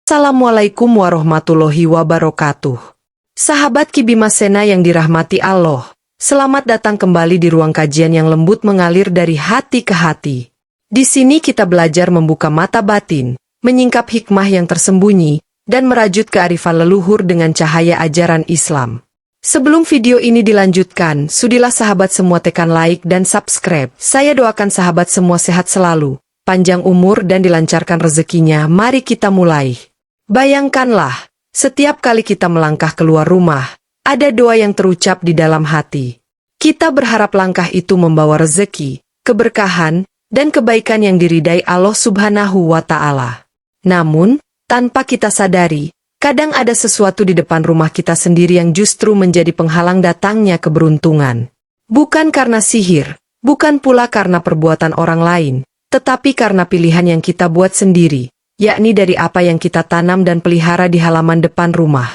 Assalamualaikum warahmatullahi wabarakatuh. Sahabat Kibimasena yang dirahmati Allah, selamat datang kembali di ruang kajian yang lembut mengalir dari hati ke hati. Di sini kita belajar membuka mata batin, menyingkap hikmah yang tersembunyi, dan merajut kearifan leluhur dengan cahaya ajaran Islam. Sebelum video ini dilanjutkan, sudilah sahabat semua tekan like dan subscribe. Saya doakan sahabat semua sehat selalu, panjang umur dan dilancarkan rezekinya. Mari kita mulai. Bayangkanlah, setiap kali kita melangkah keluar rumah, ada doa yang terucap di dalam hati. Kita berharap langkah itu membawa rezeki, keberkahan, dan kebaikan yang diridai Allah Subhanahu wa Ta'ala. Namun, tanpa kita sadari, kadang ada sesuatu di depan rumah kita sendiri yang justru menjadi penghalang datangnya keberuntungan. Bukan karena sihir, bukan pula karena perbuatan orang lain, tetapi karena pilihan yang kita buat sendiri, yakni dari apa yang kita tanam dan pelihara di halaman depan rumah.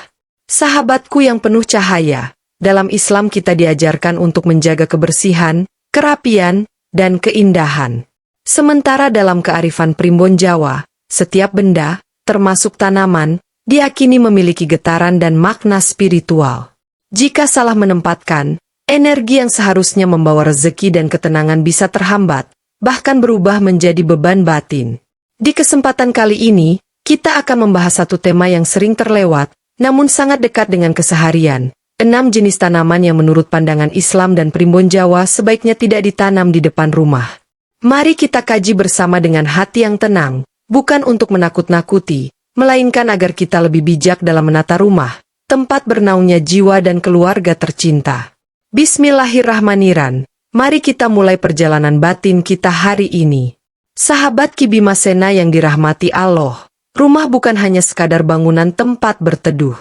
Sahabatku yang penuh cahaya, dalam Islam kita diajarkan untuk menjaga kebersihan, kerapian, dan keindahan. Sementara dalam kearifan primbon Jawa, setiap benda, termasuk tanaman, diyakini memiliki getaran dan makna spiritual. Jika salah menempatkan, energi yang seharusnya membawa rezeki dan ketenangan bisa terhambat, bahkan berubah menjadi beban batin. Di kesempatan kali ini, kita akan membahas satu tema yang sering terlewat, namun sangat dekat dengan keseharian. 6 jenis tanaman yang menurut pandangan Islam dan primbon Jawa sebaiknya tidak ditanam di depan rumah. Mari kita kaji bersama dengan hati yang tenang, bukan untuk menakut-nakuti, melainkan agar kita lebih bijak dalam menata rumah, tempat bernaungnya jiwa dan keluarga tercinta. Bismillahirrahmanirrahim. Mari kita mulai perjalanan batin kita hari ini. Sahabat Kibimasena yang dirahmati Allah, rumah bukan hanya sekadar bangunan tempat berteduh.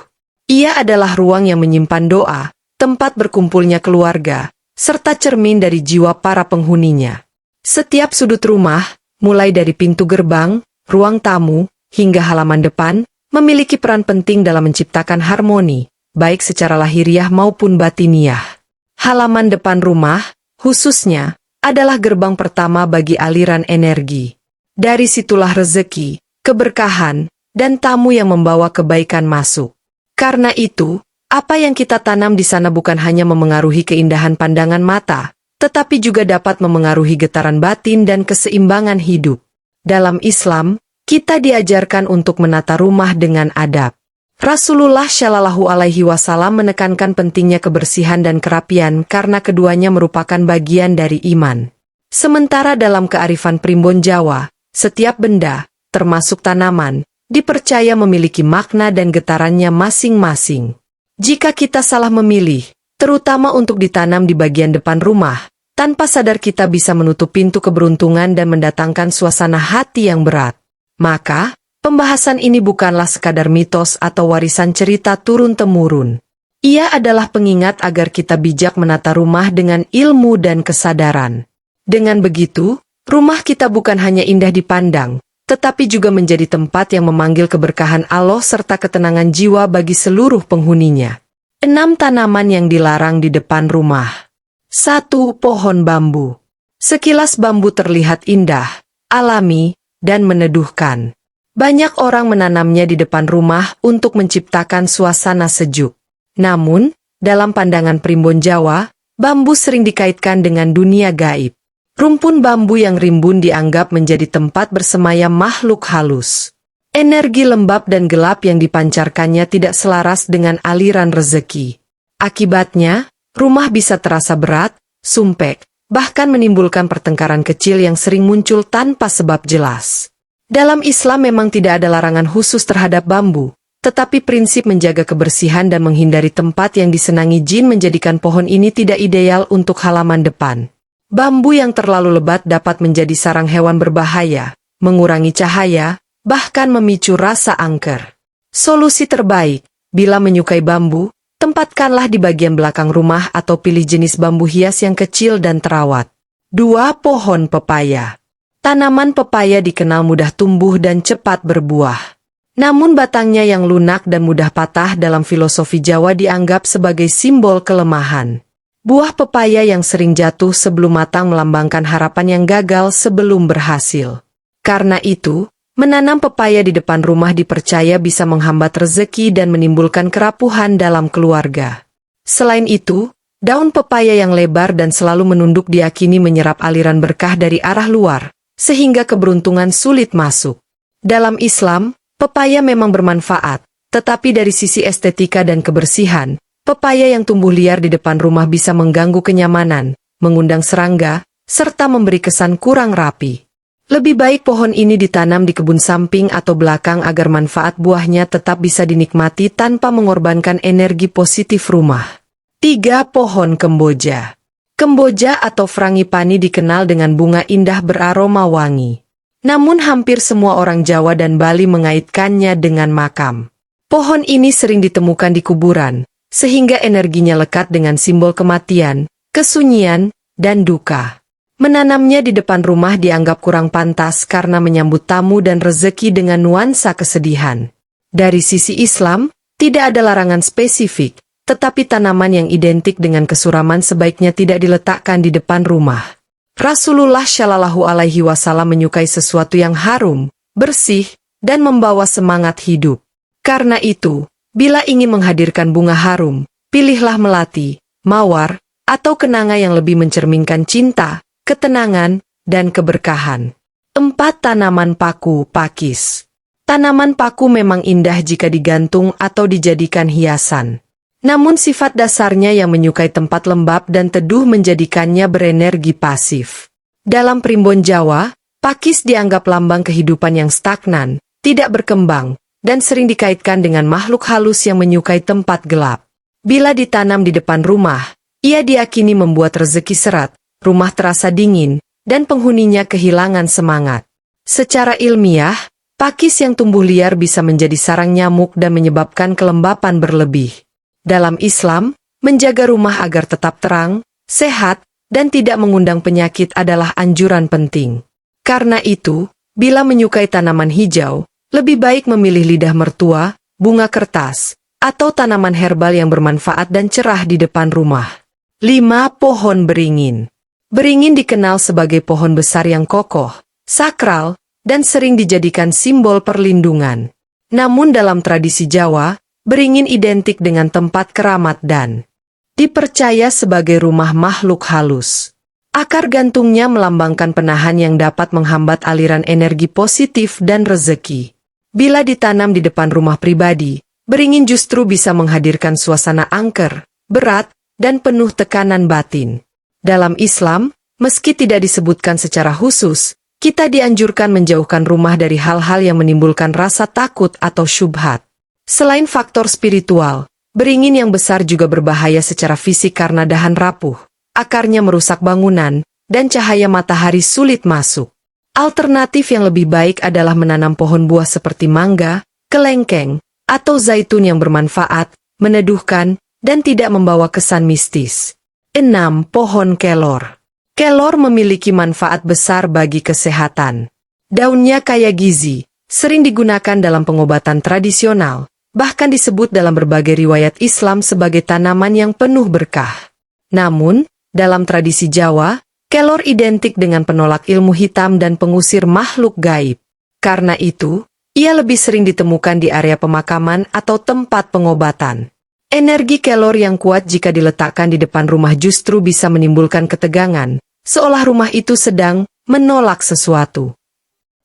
Ia adalah ruang yang menyimpan doa, tempat berkumpulnya keluarga, serta cermin dari jiwa para penghuninya. Setiap sudut rumah, mulai dari pintu gerbang, ruang tamu, hingga halaman depan, memiliki peran penting dalam menciptakan harmoni, baik secara lahiriah maupun batiniah. Halaman depan rumah, khususnya, adalah gerbang pertama bagi aliran energi. Dari situlah rezeki, keberkahan, dan tamu yang membawa kebaikan masuk. Karena itu, apa yang kita tanam di sana bukan hanya memengaruhi keindahan pandangan mata, tetapi juga dapat memengaruhi getaran batin dan keseimbangan hidup. Dalam Islam, kita diajarkan untuk menata rumah dengan adab. Rasulullah Shallallahu Alaihi Wasallam menekankan pentingnya kebersihan dan kerapian karena keduanya merupakan bagian dari iman. Sementara dalam kearifan primbon Jawa, setiap benda, termasuk tanaman, dipercaya memiliki makna dan getarannya masing-masing. Jika kita salah memilih, terutama untuk ditanam di bagian depan rumah, tanpa sadar kita bisa menutup pintu keberuntungan dan mendatangkan suasana hati yang berat. Maka, pembahasan ini bukanlah sekadar mitos atau warisan cerita turun-temurun. Ia adalah pengingat agar kita bijak menata rumah dengan ilmu dan kesadaran. Dengan begitu, rumah kita bukan hanya indah dipandang, tetapi juga menjadi tempat yang memanggil keberkahan Allah serta ketenangan jiwa bagi seluruh penghuninya. 6 tanaman yang dilarang di depan rumah. 1. Pohon bambu. Sekilas bambu terlihat indah, alami, dan meneduhkan. Banyak orang menanamnya di depan rumah untuk menciptakan suasana sejuk. Namun, dalam pandangan primbon Jawa, bambu sering dikaitkan dengan dunia gaib. Rumpun bambu yang rimbun dianggap menjadi tempat bersemayam makhluk halus. Energi lembab dan gelap yang dipancarkannya tidak selaras dengan aliran rezeki. Akibatnya, rumah bisa terasa berat, sumpek, bahkan menimbulkan pertengkaran kecil yang sering muncul tanpa sebab jelas. Dalam Islam memang tidak ada larangan khusus terhadap bambu, tetapi prinsip menjaga kebersihan dan menghindari tempat yang disenangi jin menjadikan pohon ini tidak ideal untuk halaman depan. Bambu yang terlalu lebat dapat menjadi sarang hewan berbahaya, mengurangi cahaya, bahkan memicu rasa angker. Solusi terbaik, bila menyukai bambu, tempatkanlah di bagian belakang rumah atau pilih jenis bambu hias yang kecil dan terawat. 2. Pohon pepaya. Tanaman pepaya dikenal mudah tumbuh dan cepat berbuah. Namun batangnya yang lunak dan mudah patah dalam filosofi Jawa dianggap sebagai simbol kelemahan. Buah pepaya yang sering jatuh sebelum matang melambangkan harapan yang gagal sebelum berhasil. Karena itu, Menanam pepaya di depan rumah dipercaya bisa menghambat rezeki dan menimbulkan kerapuhan dalam keluarga. Selain itu, daun pepaya yang lebar dan selalu menunduk diyakini menyerap aliran berkah dari arah luar, sehingga keberuntungan sulit masuk. Dalam Islam, pepaya memang bermanfaat, tetapi dari sisi estetika dan kebersihan, pepaya yang tumbuh liar di depan rumah bisa mengganggu kenyamanan, mengundang serangga, serta memberi kesan kurang rapi. Lebih baik pohon ini ditanam di kebun samping atau belakang agar manfaat buahnya tetap bisa dinikmati tanpa mengorbankan energi positif rumah. 3. Pohon kemboja. Kemboja atau frangipani dikenal dengan bunga indah beraroma wangi. Namun hampir semua orang Jawa dan Bali mengaitkannya dengan makam. Pohon ini sering ditemukan di kuburan, sehingga energinya lekat dengan simbol kematian, kesunyian, dan duka. Menanamnya di depan rumah dianggap kurang pantas karena menyambut tamu dan rezeki dengan nuansa kesedihan. Dari sisi Islam, tidak ada larangan spesifik, tetapi tanaman yang identik dengan kesuraman sebaiknya tidak diletakkan di depan rumah. Rasulullah Shallallahu Alaihi Wasallam menyukai sesuatu yang harum, bersih, dan membawa semangat hidup. Karena itu, bila ingin menghadirkan bunga harum, pilihlah melati, mawar, atau kenanga yang lebih mencerminkan cinta, ketenangan, dan keberkahan. 4. Tanaman paku pakis. Tanaman paku memang indah jika digantung atau dijadikan hiasan. Namun sifat dasarnya yang menyukai tempat lembab dan teduh menjadikannya berenergi pasif. Dalam primbon Jawa, pakis dianggap lambang kehidupan yang stagnan, tidak berkembang, dan sering dikaitkan dengan makhluk halus yang menyukai tempat gelap. Bila ditanam di depan rumah, ia diyakini membuat rezeki seret, rumah terasa dingin, dan penghuninya kehilangan semangat. Secara ilmiah, pakis yang tumbuh liar bisa menjadi sarang nyamuk dan menyebabkan kelembapan berlebih. Dalam Islam, menjaga rumah agar tetap terang, sehat, dan tidak mengundang penyakit adalah anjuran penting. Karena itu, bila menyukai tanaman hijau, lebih baik memilih lidah mertua, bunga kertas, atau tanaman herbal yang bermanfaat dan cerah di depan rumah. 5. Pohon beringin. Beringin dikenal sebagai pohon besar yang kokoh, sakral, dan sering dijadikan simbol perlindungan. Namun dalam tradisi Jawa, beringin identik dengan tempat keramat dan dipercaya sebagai rumah makhluk halus. Akar gantungnya melambangkan penahan yang dapat menghambat aliran energi positif dan rezeki. Bila ditanam di depan rumah pribadi, beringin justru bisa menghadirkan suasana angker, berat, dan penuh tekanan batin. Dalam Islam, meski tidak disebutkan secara khusus, kita dianjurkan menjauhkan rumah dari hal-hal yang menimbulkan rasa takut atau syubhat. Selain faktor spiritual, beringin yang besar juga berbahaya secara fisik karena dahan rapuh, akarnya merusak bangunan, dan cahaya matahari sulit masuk. Alternatif yang lebih baik adalah menanam pohon buah seperti mangga, kelengkeng, atau zaitun yang bermanfaat, meneduhkan, dan tidak membawa kesan mistis. 6. Pohon kelor. Kelor memiliki manfaat besar bagi kesehatan. Daunnya kaya gizi, sering digunakan dalam pengobatan tradisional, bahkan disebut dalam berbagai riwayat Islam sebagai tanaman yang penuh berkah. Namun, dalam tradisi Jawa, kelor identik dengan penolak ilmu hitam dan pengusir makhluk gaib. Karena itu, ia lebih sering ditemukan di area pemakaman atau tempat pengobatan. Energi kelor yang kuat jika diletakkan di depan rumah justru bisa menimbulkan ketegangan, seolah rumah itu sedang menolak sesuatu.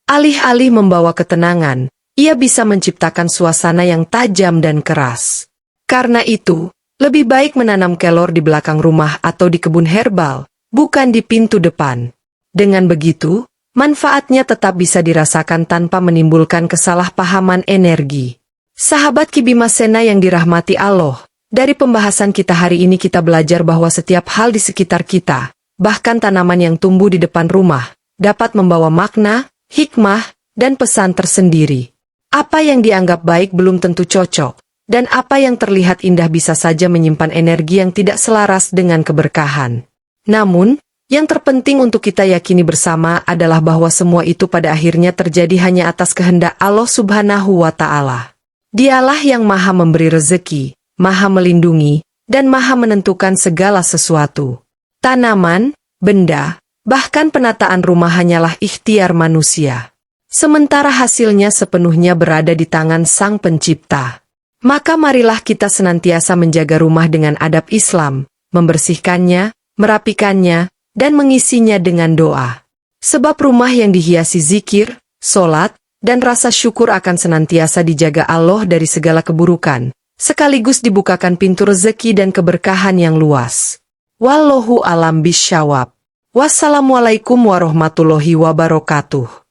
Alih-alih membawa ketenangan, ia bisa menciptakan suasana yang tajam dan keras. Karena itu, lebih baik menanam kelor di belakang rumah atau di kebun herbal, bukan di pintu depan. Dengan begitu, manfaatnya tetap bisa dirasakan tanpa menimbulkan kesalahpahaman energi. Sahabat Ki Bimasena yang dirahmati Allah, dari pembahasan kita hari ini kita belajar bahwa setiap hal di sekitar kita, bahkan tanaman yang tumbuh di depan rumah, dapat membawa makna, hikmah, dan pesan tersendiri. Apa yang dianggap baik belum tentu cocok, dan apa yang terlihat indah bisa saja menyimpan energi yang tidak selaras dengan keberkahan. Namun, yang terpenting untuk kita yakini bersama adalah bahwa semua itu pada akhirnya terjadi hanya atas kehendak Allah Subhanahu wa Ta'ala. Dialah yang Maha memberi rezeki, Maha melindungi, dan Maha menentukan segala sesuatu. Tanaman, benda, bahkan penataan rumah hanyalah ikhtiar manusia. sementara hasilnya sepenuhnya berada di tangan Sang Pencipta. Maka marilah kita senantiasa menjaga rumah dengan adab Islam, membersihkannya, merapikannya, dan mengisinya dengan doa. Sebab rumah yang dihiasi zikir, solat, dan rasa syukur akan senantiasa dijaga Allah dari segala keburukan, sekaligus dibukakan pintu rezeki dan keberkahan yang luas. Wallahu alam bisyawab. Wassalamualaikum warahmatullahi wabarakatuh.